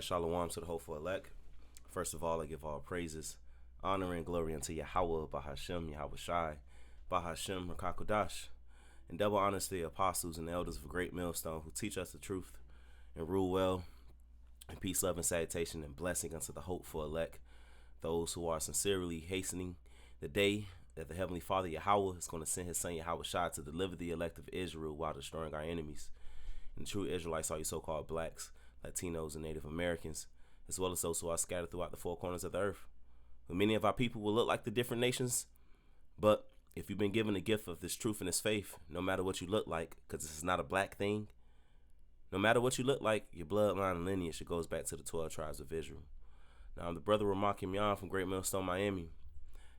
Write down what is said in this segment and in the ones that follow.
Shalom to the hopeful elect. First of all, I give all praises, honor, and glory unto Yahweh, Bahashem, Yahweh Shai, Bahashem, Rakakodash, and double honors to the apostles and the elders of a great millstone who teach us the truth and rule well, and peace, love, and salutation, and blessing unto the hopeful elect, those who are sincerely hastening the day that the Heavenly Father Yahweh is going to send his son Yahweh Shai to deliver the elect of Israel while destroying our enemies. And the true Israelites are you so-called blacks, Latinos, and Native Americans, as well as those who are scattered throughout the four corners of the earth. But many of our people will look like the different nations, but if you've been given the gift of this truth and this faith, no matter what you look like, because this is not a black thing, no matter what you look like, your bloodline and lineage, it goes back to the 12 tribes of Israel. Now, I'm the brother Ramak Kimyan from Great Millstone, Miami.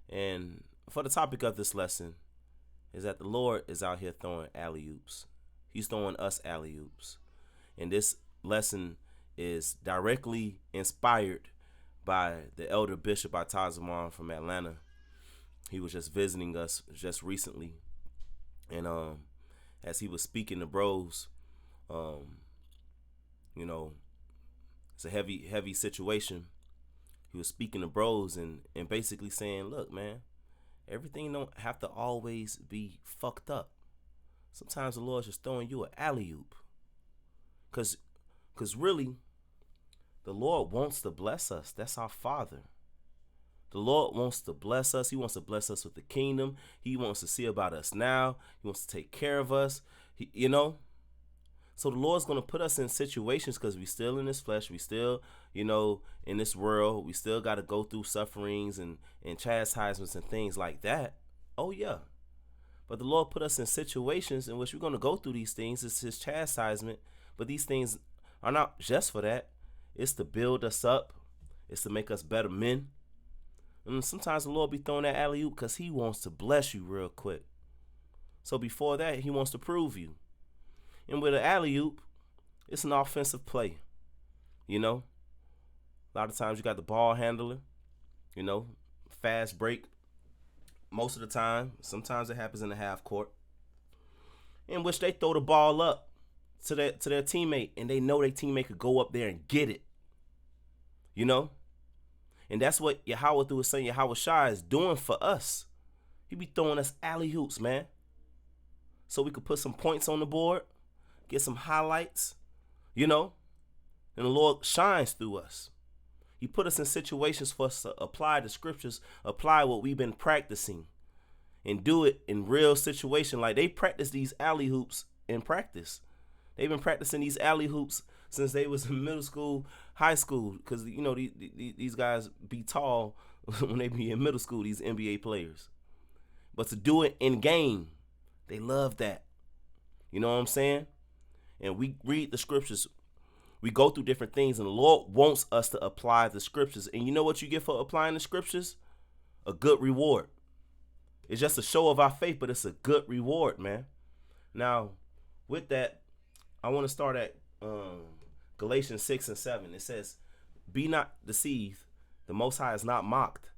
And for the topic of this lesson is that the Lord is out here throwing alley-oops. He's throwing us alley-oops. And this lesson is directly inspired by the elder Bishop Atazaman from Atlanta. He was just visiting us just recently. And as he was speaking to bros, it's a heavy situation. He was speaking to bros and basically saying, look, man, everything don't have to always be fucked up. Sometimes the Lord's just throwing you an alley-oop. Because really, the Lord wants to bless us. That's our Father. The Lord wants to bless us. He wants to bless us with the kingdom. He wants to see about us now. He wants to take care of us. So the Lord's going to put us in situations because we still in this flesh. We still, in this world. We still got to go through sufferings and chastisements and things like that. Oh, yeah. But the Lord put us in situations in which we're going to go through these things. It's his chastisement. But these things are not just for that. It's to build us up. It's to make us better men. And sometimes the Lord be throwing that alley-oop because he wants to bless you real quick. So before that, he wants to prove you. And with an alley-oop, it's an offensive play. A lot of times you got the ball handler, fast break. Most of the time, sometimes it happens in the half court, in which they throw the ball up to their teammate, and they know their teammate could go up there and get it. And that's what Yahweh through his son Yahweh Shai is doing for us. He be throwing us alley-oops, man. So we could put some points on the board, get some highlights, and the Lord shines through us. He put us in situations for us to apply the scriptures, apply what we've been practicing, and do it in real situation. Like they practice these alley-hoops in practice. They've been practicing these alley-hoops since they was in middle school, high school, because these guys be tall when they be in middle school, these NBA players. But to do it in game, they love that. You know what I'm saying? And we read the scriptures. We go through different things, and the Lord wants us to apply the scriptures. And you know what you get for applying the scriptures? A good reward. It's just a show of our faith, but it's a good reward, man. Now, with that, I want to start at Galatians 6 and 7. It says, be not deceived, the Most High is not mocked.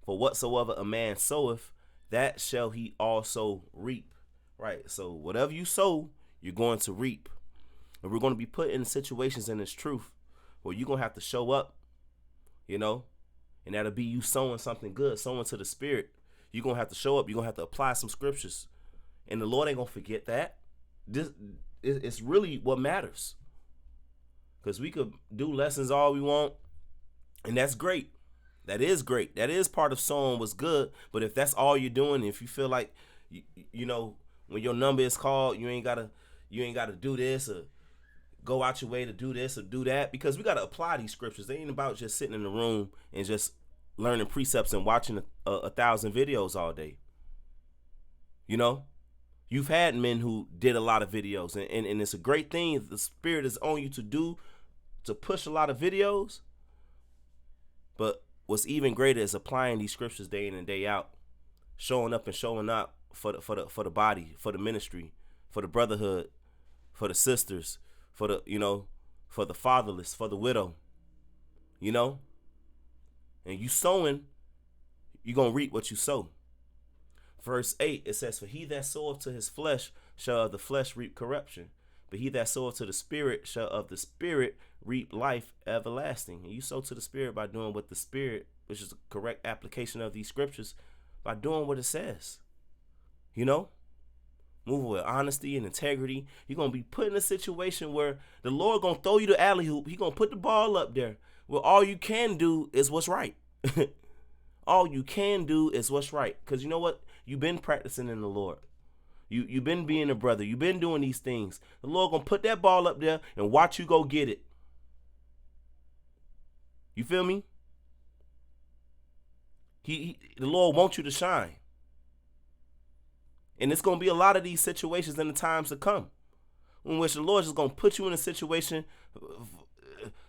For whatsoever a man soweth, that shall he also reap. Right, so whatever you sow, you're going to reap. And we're going to be put in situations in this truth where you're going to have to show up, and that'll be you sowing something good, sowing to the Spirit. You're going to have to show up. You're going to have to apply some scriptures. And the Lord ain't going to forget that. It's really what matters. Because we could do lessons all we want, and that's great. That is great. That is part of sowing was good. But if that's all you're doing, if you feel like, when your number is called, you ain't gotta do this or go out your way to do this or do that, because we gotta apply these scriptures. They ain't about just sitting in the room and just learning precepts and watching a 1,000 videos all day. You've had men who did a lot of videos, and it's a great thing. The Spirit is on you to push a lot of videos. But what's even greater is applying these scriptures day in and day out, showing up and showing out for the body, for the ministry, for the brotherhood, for the sisters, for the fatherless, for the widow, and you sowing, you're going to reap what you sow. Verse 8, it says, for he that soweth to his flesh shall of the flesh reap corruption, But he that soweth to the Spirit shall of the Spirit reap life everlasting. And you sow to the Spirit by doing what the Spirit, which is the correct application of these scriptures, by doing what it says. You know? Moving with honesty and integrity. You're going to be put in a situation where the Lord going to throw you the alley-oop. He going to put the ball up there. Well, all you can do is what's right. All you can do is what's right. Because you know what? You've been practicing in the Lord. You've been being a brother. You've been doing these things. The Lord going to put that ball up there and watch you go get it. You feel me? The Lord wants you to shine. And it's going to be a lot of these situations in the times to come in which the Lord is going to put you in a situation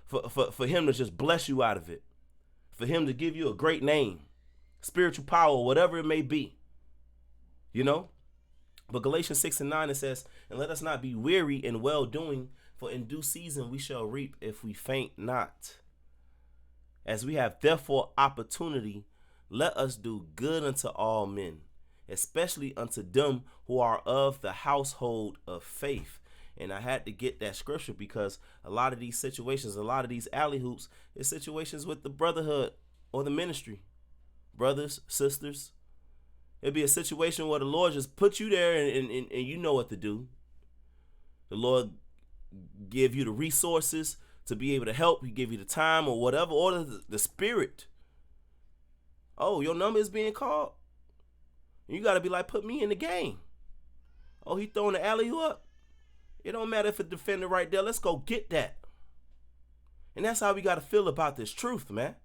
for him to just bless you out of it, for him to give you a great name, spiritual power, whatever it may be, you know. But Galatians 6:9, it says, and let us not be weary in well doing, for in due season we shall reap if we faint not. As we have therefore opportunity, let us do good unto all men, especially unto them who are of the household of faith. And I had to get that scripture because a lot of these situations, a lot of these alley hoops, is situations with the brotherhood or the ministry. Brothers, sisters. It'd be a situation where the Lord just put you there and you know what to do. The Lord give you the resources to be able to help. He give you the time or whatever, or the Spirit. Oh, your number is being called. You got to be like, put me in the game. Oh, he throwing the alley up. It don't matter if a defender right there. Let's go get that. And that's how we got to feel about this truth, man.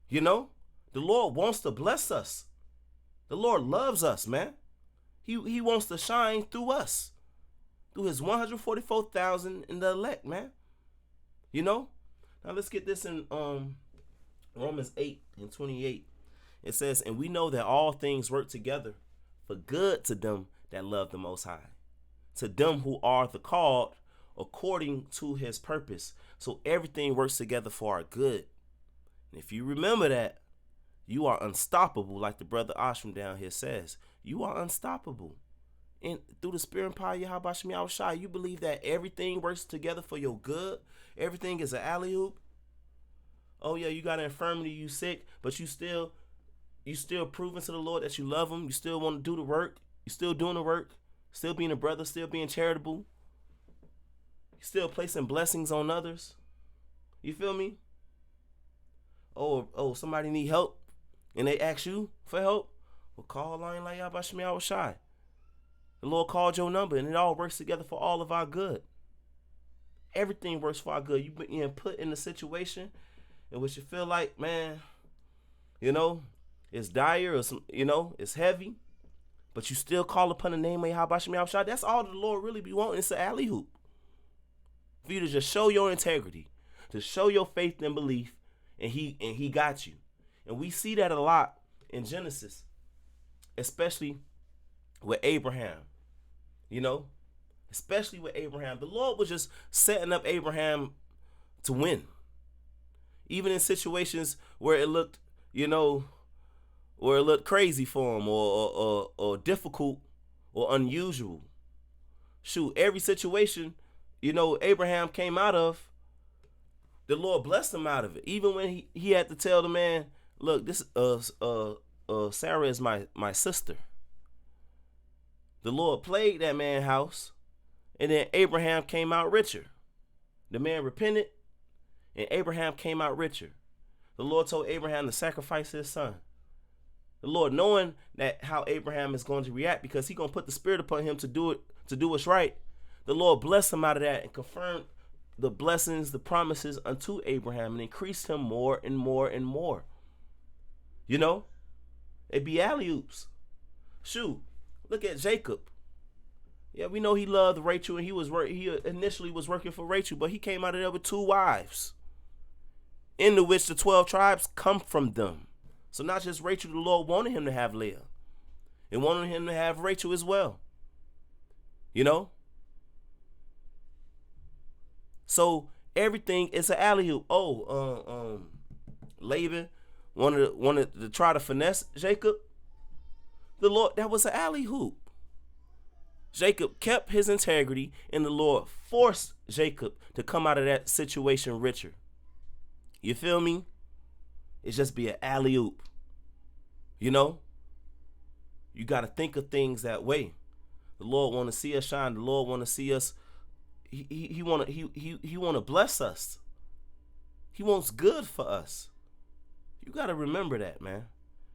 You know, the Lord wants to bless us. The Lord loves us, man. He wants to shine through us, through his 144,000 in the elect, man. You know? Now let's get this in Romans 8:28. It says, and we know that all things work together for good to them that love the Most High, to them who are the called according to his purpose. So everything works together for our good. And if you remember that, you are unstoppable, like the brother Ashram down here says. You are unstoppable. And through the Spirit and power of Yahweh Shem Yahushua, you believe that everything works together for your good. Everything is an alley-oop. Oh yeah, you got an infirmity, you sick, but you still proving to the Lord that you love him. You still want to do the work. You still doing the work. Still being a brother, still being charitable. Still placing blessings on others. You feel me? Oh, somebody need help and they ask you for help. Well, call line like Yahweh Shem Yahushua. The Lord called your number and it all works together for all of our good. Everything works for our good. You've been put in a situation in which you feel like, man, you know, it's dire or some, you know, it's heavy, but you still call upon the name of Yahweh Shem Yahushua. That's all the Lord really be wanting. It's an alley hoop. For you to just show your integrity, to show your faith and belief, and he got you. And we see that a lot in Genesis, especially with Abraham. You know, especially with Abraham. The Lord was just setting up Abraham to win. Even in situations where it looked, you know, where it looked crazy for him or difficult or unusual. Shoot, every situation, you know, Abraham came out of, the Lord blessed him out of it. Even when he had to tell the man, look, this Sarah is my sister. The Lord plagued that man's house, and then Abraham came out richer. The man repented, and Abraham came out richer. The Lord told Abraham to sacrifice his son. The Lord, knowing that how Abraham is going to react, because he's going to put the Spirit upon him to do what's right, the Lord blessed him out of that and confirmed the blessings, the promises unto Abraham, and increased him more and more and more. You know, it be alley-oops. Shoot, look at Jacob. Yeah, we know he loved Rachel, and he initially was working for Rachel, but he came out of there with 2 wives, into which the 12 tribes come from them. So not just Rachel, the Lord wanted him to have Leah, and wanted him to have Rachel as well. You know? So everything is an alley-oop. Laban wanted to try to finesse Jacob. The Lord, that was an alley-oop. Jacob kept his integrity, and the Lord forced Jacob to come out of that situation richer. You feel me? It's just be an alley-oop. You know? You got to think of things that way. The Lord want to see us shine. The Lord want to see us. He want to bless us. He wants good for us. You got to remember that, man.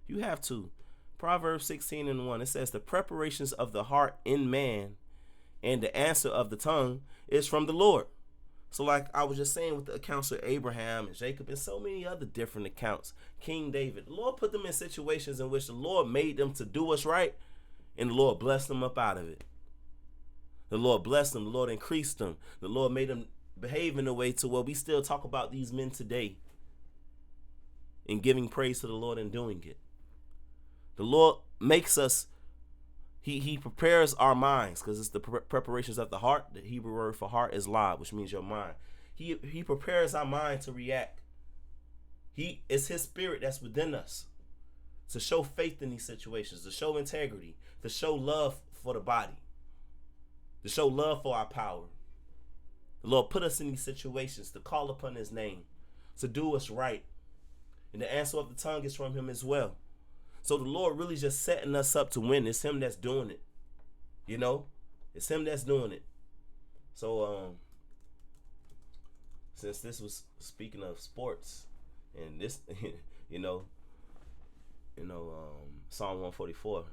You have to. Proverbs 16:1, it says, the preparations of the heart in man and the answer of the tongue is from the Lord. So like I was just saying with the accounts of Abraham and Jacob and so many other different accounts, King David, the Lord put them in situations in which the Lord made them to do us right, and the Lord blessed them up out of it. The Lord blessed them. The Lord increased them. The Lord made them behave in a way to where we still talk about these men today and giving praise to the Lord and doing it. The Lord makes us, he prepares our minds, because it's the preparations of the heart. The Hebrew word for heart is lab, which means your mind. He prepares our mind to react. It's his spirit that's within us to show faith in these situations, to show integrity, to show love for the body, to show love for our power. The Lord put us in these situations to call upon his name, to do us right. And the answer of the tongue is from him as well. So the Lord really just setting us up to win. It's him that's doing it. You know? It's him that's doing it. So since this was speaking of sports, and this Psalm 144,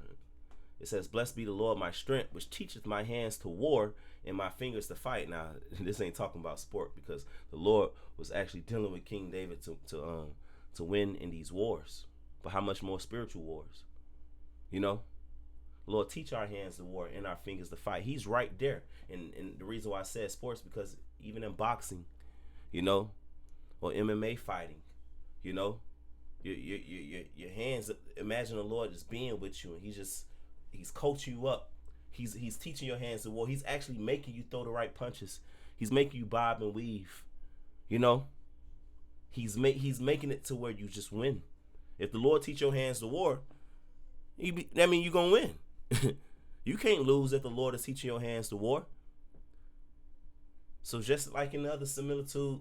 it says, blessed be the Lord my strength, which teacheth my hands to war and my fingers to fight. Now, this ain't talking about sport, because the Lord was actually dealing with King David to win in these wars. But how much more spiritual wars? You know? Lord, teach our hands to war and our fingers to fight. He's right there. And the reason why I said sports, because even in boxing, you know, or MMA fighting, you know, your hands, imagine the Lord just being with you, and he's coaching you up. He's teaching your hands to war. He's actually making you throw the right punches. He's making you bob and weave. You know? He's making it to where you just win. If the Lord teach your hands to war, that means you're going to win. You can't lose if the Lord is teaching your hands to war. So just like in the other similitude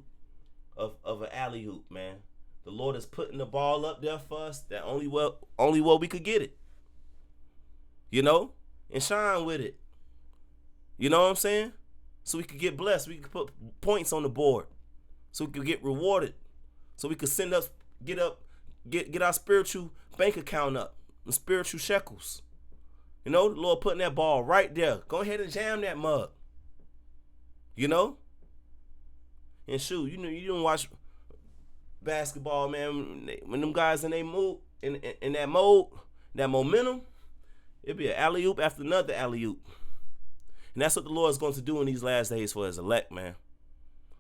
of an alley-oop, man, the Lord is putting the ball up there for us that only way we could get it. You know? And shine with it. You know what I'm saying? So we could get blessed. We could put points on the board. So we could get rewarded. So we could get our spiritual bank account up, and spiritual shekels. You know, the Lord putting that ball right there. Go ahead and jam that mug. You know? And shoot, you don't watch basketball, man. When them guys in they mood, in that mode, that momentum, it'll be an alley-oop after another alley-oop. And that's what the Lord is going to do in these last days for his elect, man.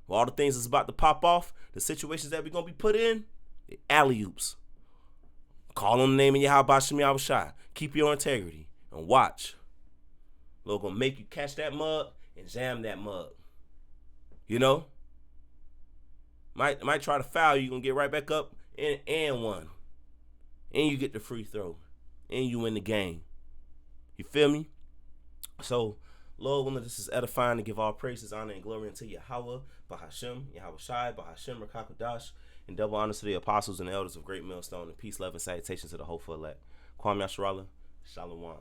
All the things that's about to pop off, the situations that we're going to be put in, alley-oops. Call on the name of Yahweh Shem Yahweh Shai. Keep your integrity and watch. Lord gonna make you catch that mug and jam that mug. You know? Might try to foul you. You're gonna get right back up and one. And you get the free throw. And you win the game. You feel me? So, Lord, when this is edifying, to give all praises, honor, and glory unto Yahweh, Bahashem, Yahweh Shai, Bahashem, Rakakadash, and double honors to the apostles and the elders of Great Millstone, and peace, love, and salutation to the hopeful elect. Kwame Yasharallah, Shalom.